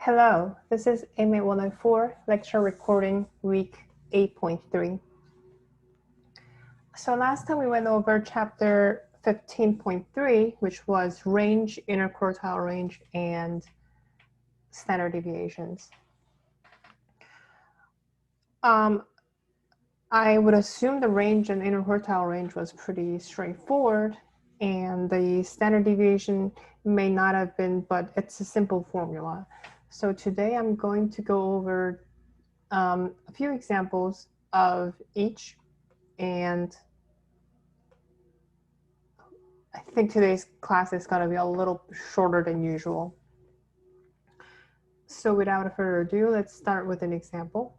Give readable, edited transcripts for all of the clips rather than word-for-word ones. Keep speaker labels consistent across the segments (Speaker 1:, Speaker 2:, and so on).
Speaker 1: Hello, this is AMA 104 lecture recording week 8.3. So last time we went over chapter 15.3, which was range, interquartile range, and standard deviations. I would assume the range and interquartile range was pretty straightforward, and the standard deviation may not have been, but it's a simple formula. So today I'm going to go over a few examples of each, and I think today's class is going to be a little shorter than usual. So without further ado, let's start with an example.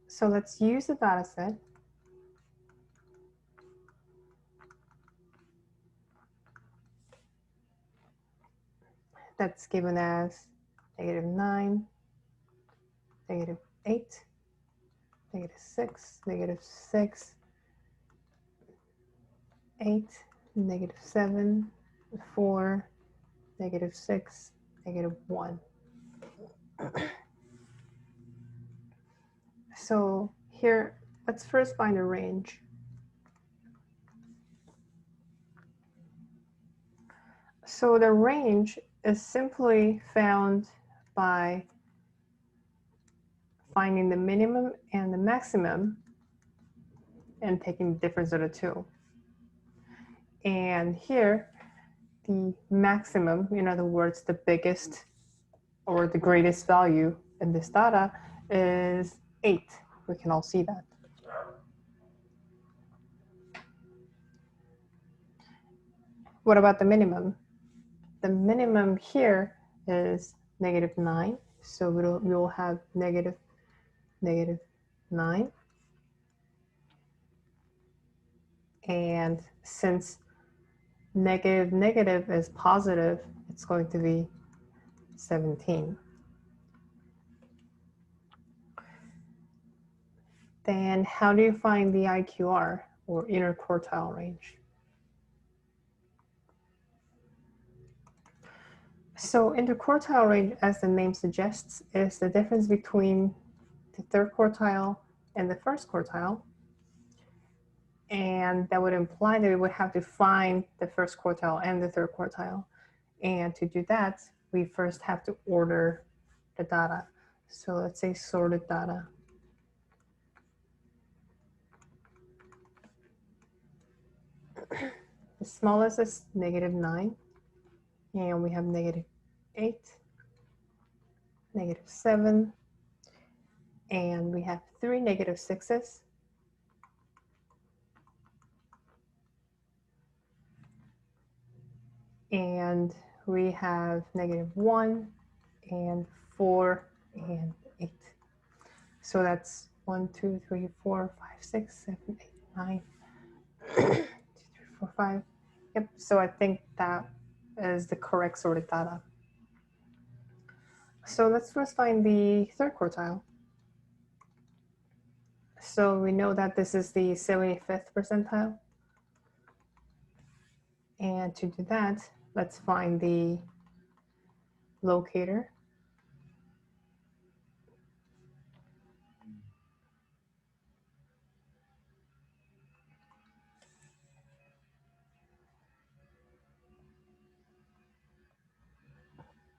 Speaker 1: So let's use the data set. That's given as -9, -8, -6, -6, 8, -7, 4, -6, -1. So here, let's first find a range. So the range is simply found by finding the minimum and the maximum and taking the difference of the two. And here, the maximum, in other words, the biggest or the greatest value in this data is 8. We can all see that. What about the minimum? The minimum here is -9. So we will have -9. And since negative is positive, it's going to be 17. Then how do you find the IQR, or interquartile range? So interquartile range, as the name suggests, is the difference between the third quartile and the first quartile. And that would imply that we would have to find the first quartile and the third quartile. And to do that, we first have to order the data. So let's say sorted data. The smallest is -9, and we have -8, -7, and we have 3 -6s. And we have -1 and 4 and 8. So that's 1, 2, 3, 4, 5, 6, 7, 8, 9, 2, 3, 4, 5. Yep, so I think that is the correct sorted data. So let's first find the third quartile. So we know that this is the 75th percentile. And to do that, let's find the locator.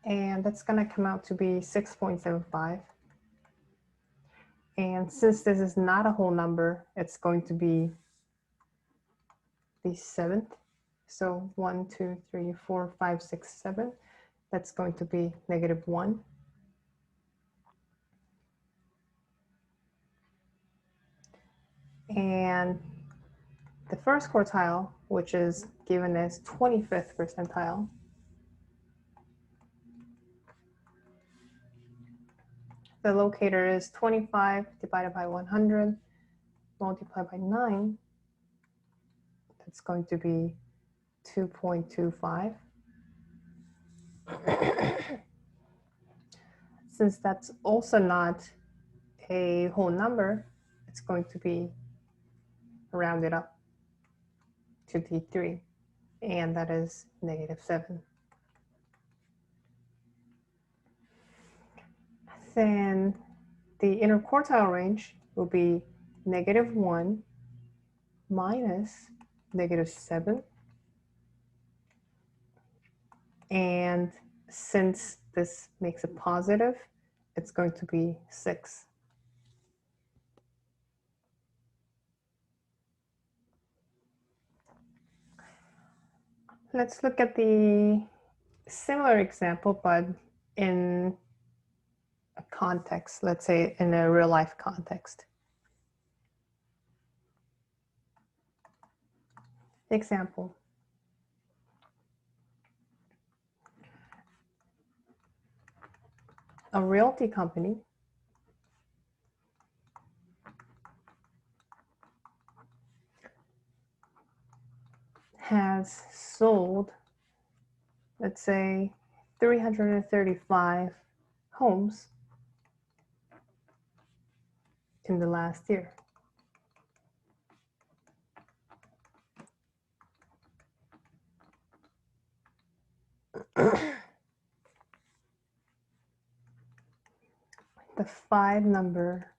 Speaker 1: And that's going to come out to be 6.75. And since this is not a whole number, it's going to be the 7th. So 1, 2, 3, 4, 5, 6, 7. That's going to be -1. And the first quartile, which is given as 25th percentile, the locator is 25 divided by 100 multiplied by 9. That's going to be 2.25. Since that's also not a whole number, it's going to be rounded up to the 3. and that is -7. Then the interquartile range will be -1 minus -7. And since this makes it positive, it's going to be 6. Let's look at the similar example, but in a context, let's say in a real life context. Example. A realty company has sold, let's say, 335 homes in the last year. The 5-number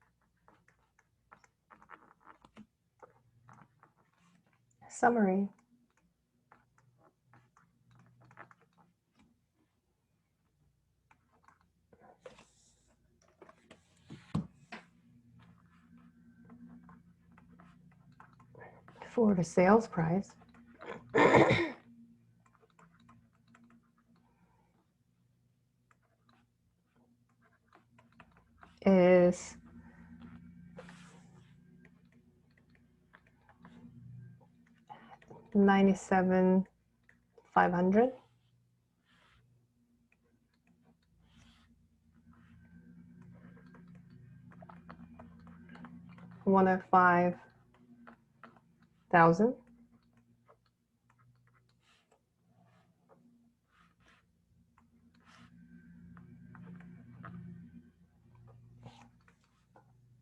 Speaker 1: summary for the sales price is $97,500. $105,000.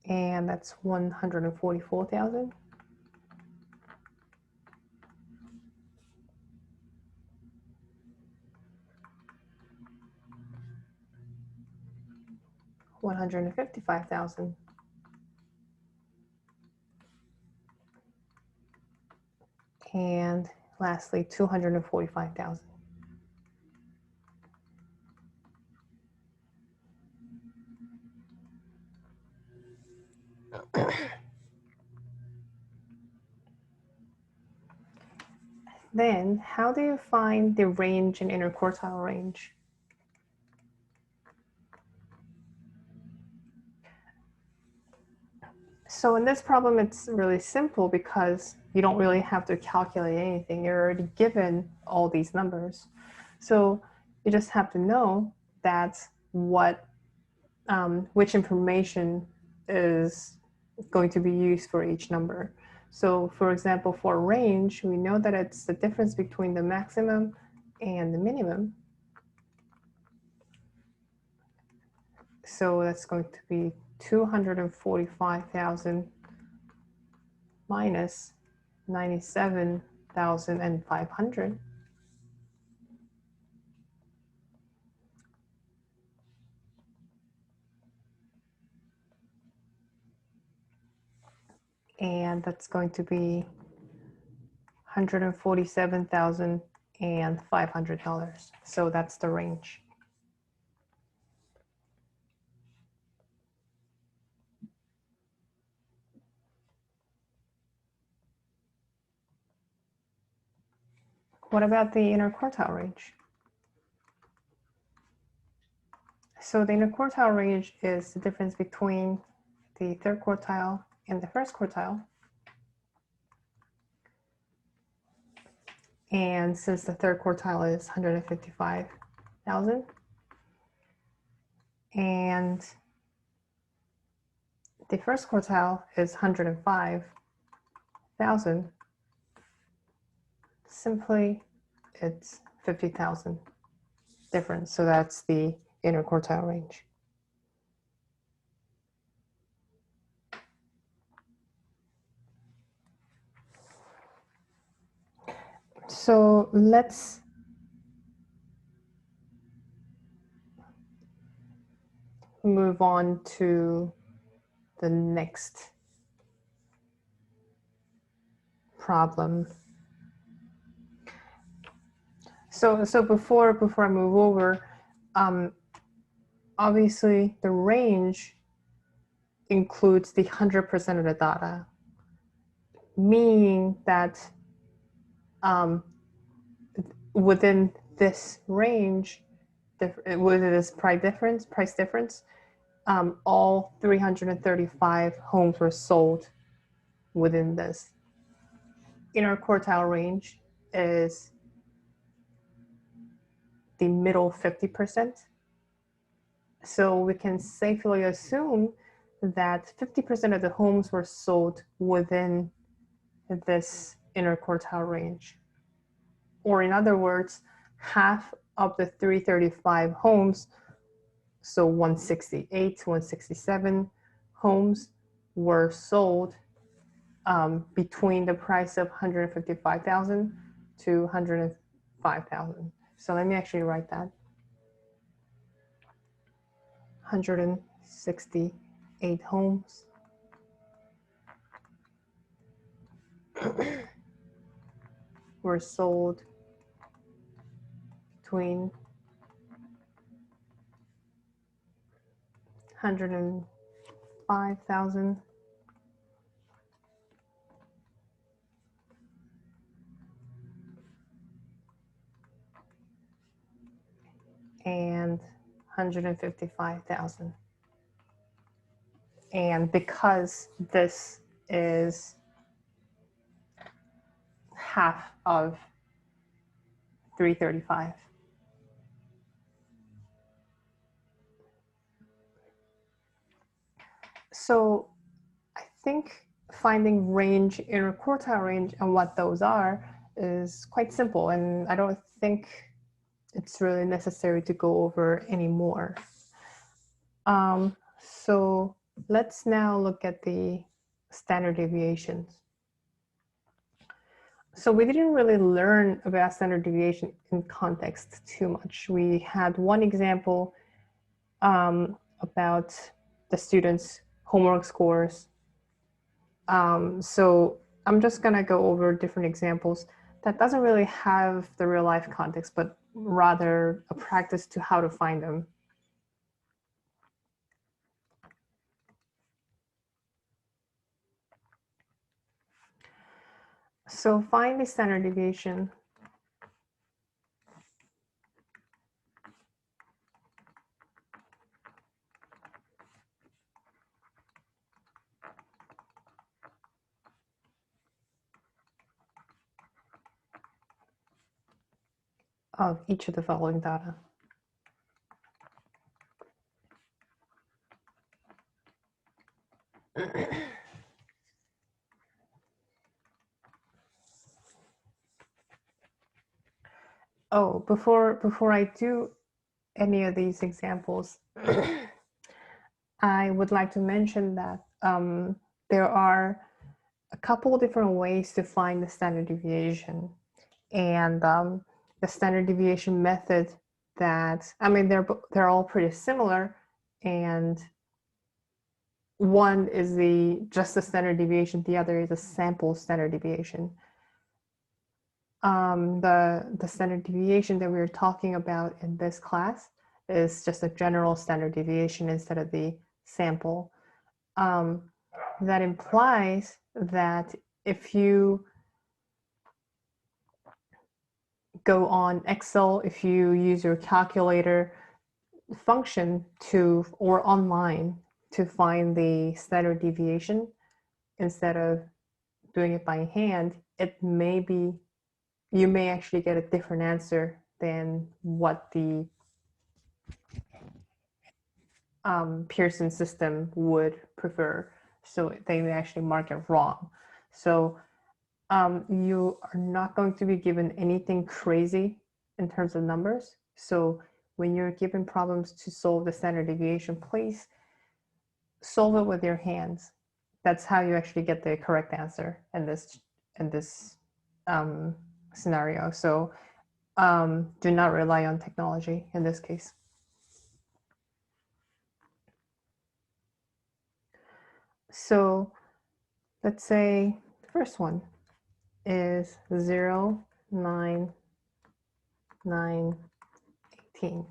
Speaker 1: And that's 144,000. $155,000. And lastly, 245,000. Then, how do you find the range and interquartile range? So in this problem, it's really simple because you don't really have to calculate anything. You're already given all these numbers. So you just have to know that's what, which information is going to be used for each number. So for example, for range, we know that it's the difference between the maximum and the minimum. So that's going to be 245,000 minus 97,500. And that's going to be $147,500. So that's the range. What about the interquartile range? So the interquartile range is the difference between the third quartile and the first quartile. And since the third quartile is 155,000, and the first quartile is 105,000, simply it's 50,000 difference. So that's the interquartile range. So let's move on to the next problem. So before I move over, obviously the range includes the 100% of the data, meaning that within this range, within this price difference, all 335 homes were sold within this. Inner quartile range is the middle 50%. So we can safely assume that 50% of the homes were sold within this inner quartile range. Or in other words, half of the 335 homes, so 168, 167 homes were sold between the price of 155,000 to 105,000. So let me actually write that. 168 homes were sold between 105,000 and 155,000. And because this is half of 335, so I think finding range, inner quartile range, and what those are is quite simple, and I don't think it's really necessary to go over anymore. So let's now look at the standard deviations. So we didn't really learn about standard deviation in context too much. We had one example about the students' homework scores. So I'm just gonna go over different examples that doesn't really have the real life context, but rather a practice to how to find them. So find the standard deviation of each of the following data. Oh, before I do any of these examples, I would like to mention that there are a couple of different ways to find the standard deviation. And the standard deviation method that, I mean, they're all pretty similar, and one is just the standard deviation, the other is a sample standard deviation. The standard deviation that we're talking about in this class is just a general standard deviation instead of the sample. That implies that if you go on Excel, if you use your calculator function or online to find the standard deviation instead of doing it by hand, you may actually get a different answer than what the Pearson system would prefer. So they may actually mark it wrong. So you are not going to be given anything crazy in terms of numbers. So when you're given problems to solve the standard deviation, please solve it with your hands. That's how you actually get the correct answer in this scenario. So do not rely on technology in this case. So let's say the first one is 0, 9, 9, 18.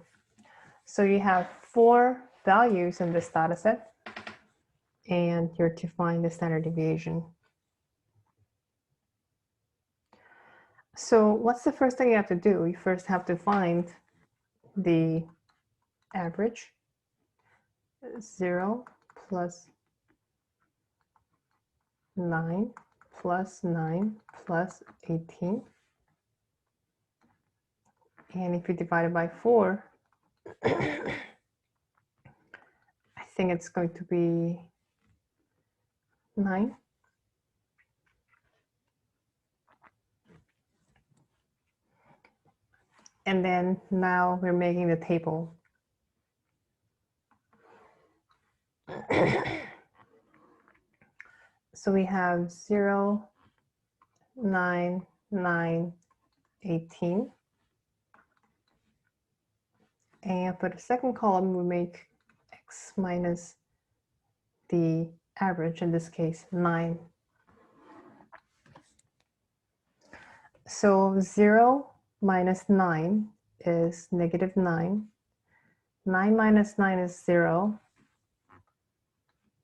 Speaker 1: So you have 4 values in this data set, and you're to find the standard deviation. So what's the first thing you have to do? You first have to find the average. 0 plus 9 plus 9 plus 18. And if you divide it by 4, I think it's going to be 9. And then now we're making the table. So we have 0, 9, 9, 18. And for the second column, we make x minus the average, in this case, 9. So 0 minus 9 is negative 9. 9 minus 9 is 0.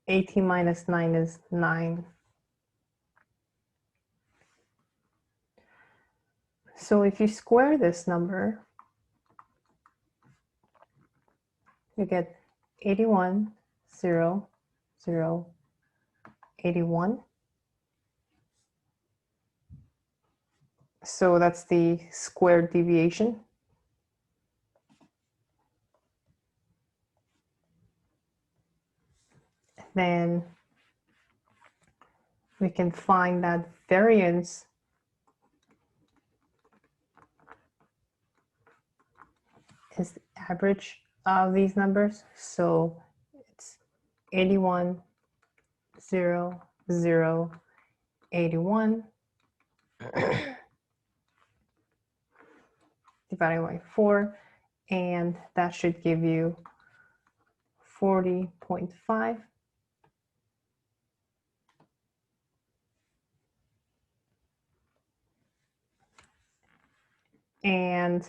Speaker 1: 18 minus 9 is 9. So if you square this number, you get 81, 0, 0, 81. So that's the squared deviation. Then we can find that variance is the average of these numbers. So it's 81, 0, 0, 81 divided by 4, and that should give you 40.5. And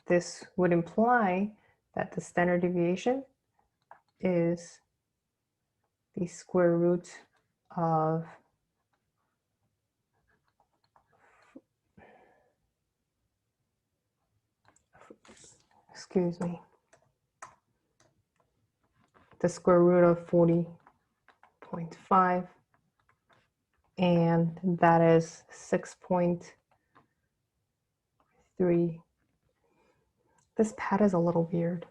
Speaker 1: this would imply that the standard deviation is the square root of the square root of 40.5, and that is 6.3. This pad is a little weird.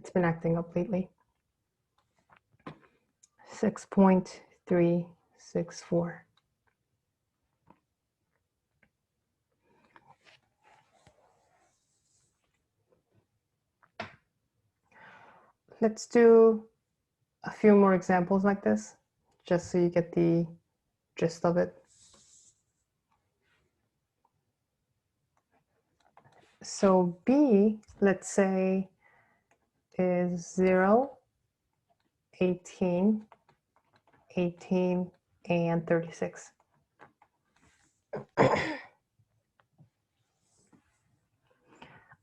Speaker 1: It's been acting up lately. 6.364. Let's do a few more examples like this, just so you get the gist of it. So B, let's say, is 0, 18, 18, and 36.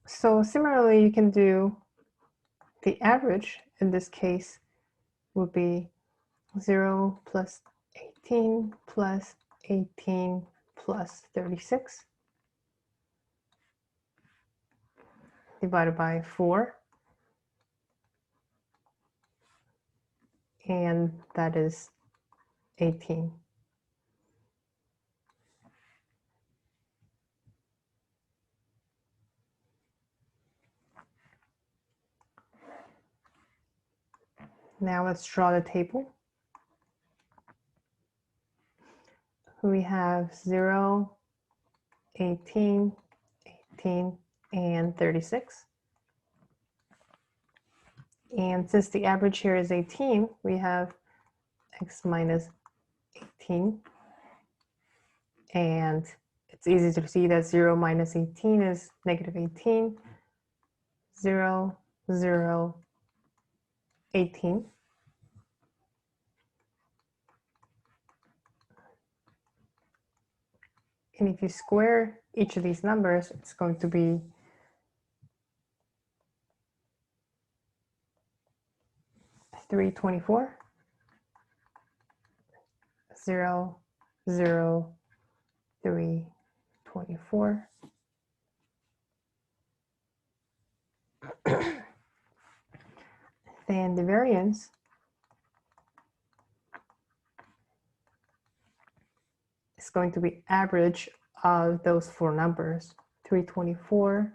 Speaker 1: So similarly, you can do the average. In this case would be 0 plus 18 plus 18 plus 36 divided by 4, and that is 18. Now let's draw the table. We have 0, 18, 18, and 36. And since the average here is 18, we have x minus 18, and it's easy to see that 0 minus 18 is negative 18. 0, 0, 18. And if you square each of these numbers, it's going to be 324. 0, 0, 3, 24. Then the variance is going to be average of those four numbers, 324,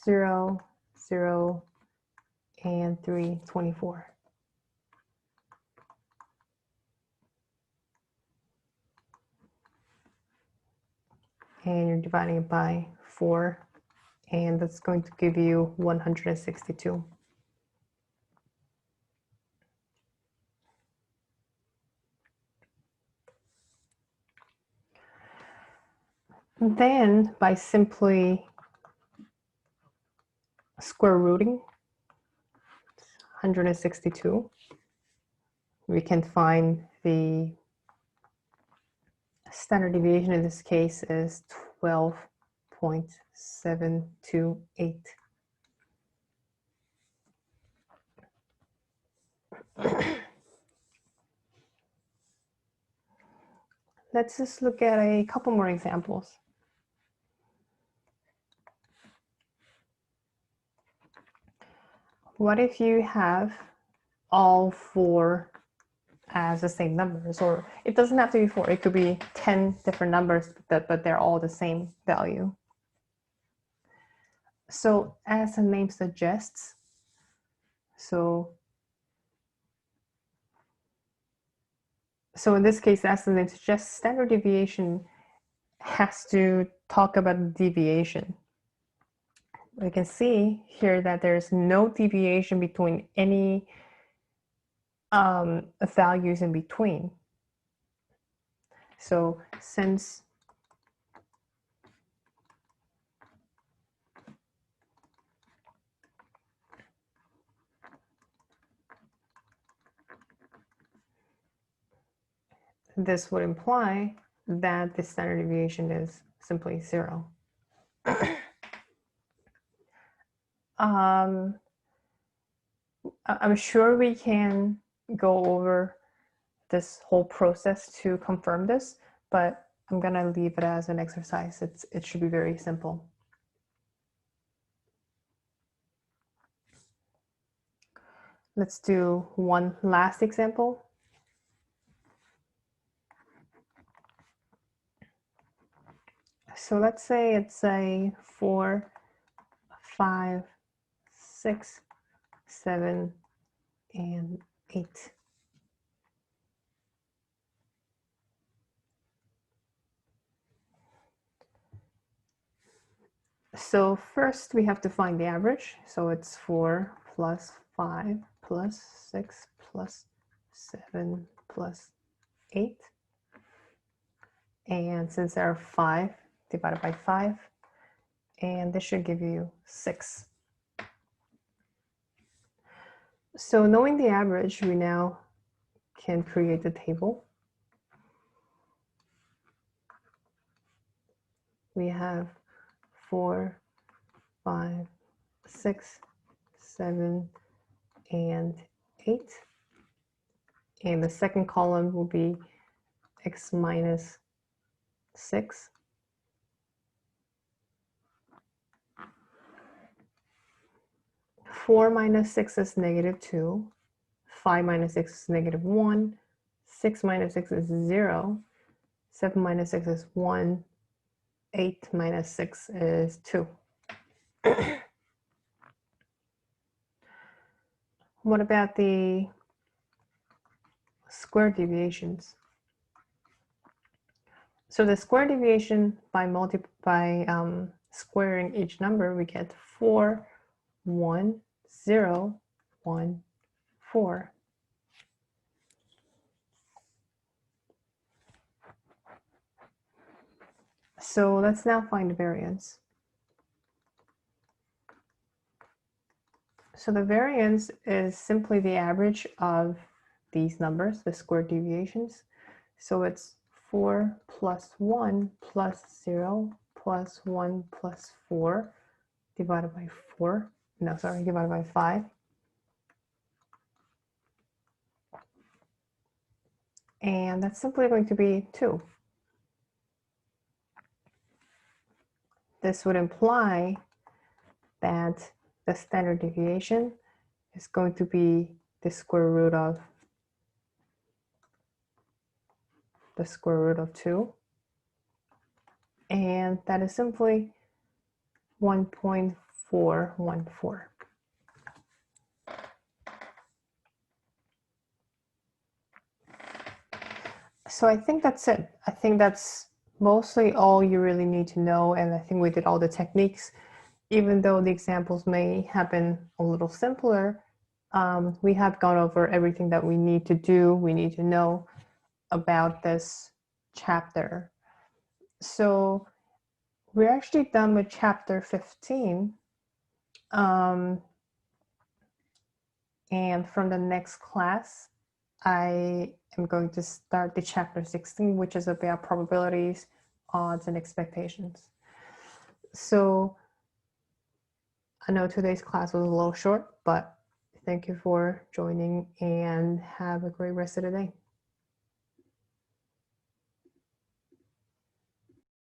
Speaker 1: 0, 0, and 324. And you're dividing it by 4, and that's going to give you 162. Then, by simply square rooting 162, we can find the standard deviation in this case is 12.728. Let's just look at a couple more examples. What if you have all four as the same numbers? Or it doesn't have to be 4, it could be 10 different numbers, but they're all the same value. So as the name suggests, so in this case, as the name suggests, standard deviation has to talk about deviation. We can see here that there's no deviation between any values in between. So since this would imply that the standard deviation is simply 0. I'm sure we can go over this whole process to confirm this, but I'm gonna leave it as an exercise. It should be very simple. Let's do one last example. So let's say it's a 4, 5, 6, 7, and 8. So first we have to find the average. So it's 4 plus 5 plus 6 plus 7 plus 8. And since there are 5, divided by 5, and this should give you 6. So knowing the average, we now can create the table. We have 4, 5, 6, 7, and 8. And the second column will be x minus 6. Four minus 6 is negative 2. 5 minus 6 is negative 1. 6 minus 6 is 0. 7 minus 6 is 1. 8 minus 6 is 2. What about the square deviations? So the square deviation by squaring each number, we get 4, 1, 0, 1, 4. So let's now find the variance. So the variance is simply the average of these numbers, the squared deviations. So it's 4 plus 1 plus 0 plus 1 plus 4 divided by 4. No, sorry, divided by 5. And that's simply going to be 2. This would imply that the standard deviation is going to be the square root of 2. And that is simply 1.414. So I think that's it. I think that's mostly all you really need to know. And I think we did all the techniques. Even though the examples may have been a little simpler, we have gone over everything that we need to do, we need to know about this chapter. So we're actually done with chapter 15. And from the next class, I am going to start the chapter 16, which is about probabilities, odds, and expectations. So I know today's class was a little short, but thank you for joining and have a great rest of the day.